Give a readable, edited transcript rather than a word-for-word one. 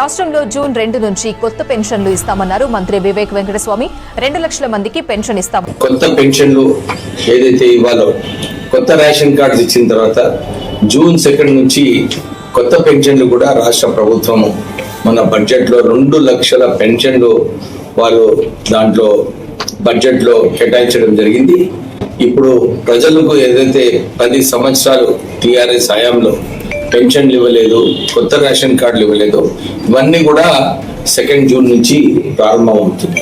రాష్ట్రంలో జూన్ 2 నుంచి కొత్త పెన్షన్లు ఇస్తామన్నారు మంత్రి వివేక్ వెంకటస్వామి. 2 లక్షల మందికి పెన్షన్ ఇస్తాం. కొత్త పెన్షన్లు ఏదైతే ఇవ్వాలో కొత్త రేషన్ కార్డు ఇచ్చిన తర్వాత జూన్ 2 నుంచి కొత్త పెన్షన్లు కూడా రాష్ట్ర ప్రభుత్వం మన బడ్జెట్ లో 2 లక్షల పెన్షన్లు వారు దాంట్లో బడ్జెట్ లో కేటాయించడం జరిగింది. ఇప్పుడు ప్రజలకు ఏదైతే 10 సంవత్సరాలు టీఆర్ఎస్ హయాంలో పెన్షన్లు ఇవ్వలేదు, కొత్త రేషన్ కార్డులు ఇవ్వలేదు, ఇవన్నీ కూడా 2 జూన్ నుంచి ప్రారంభమవుతుంది.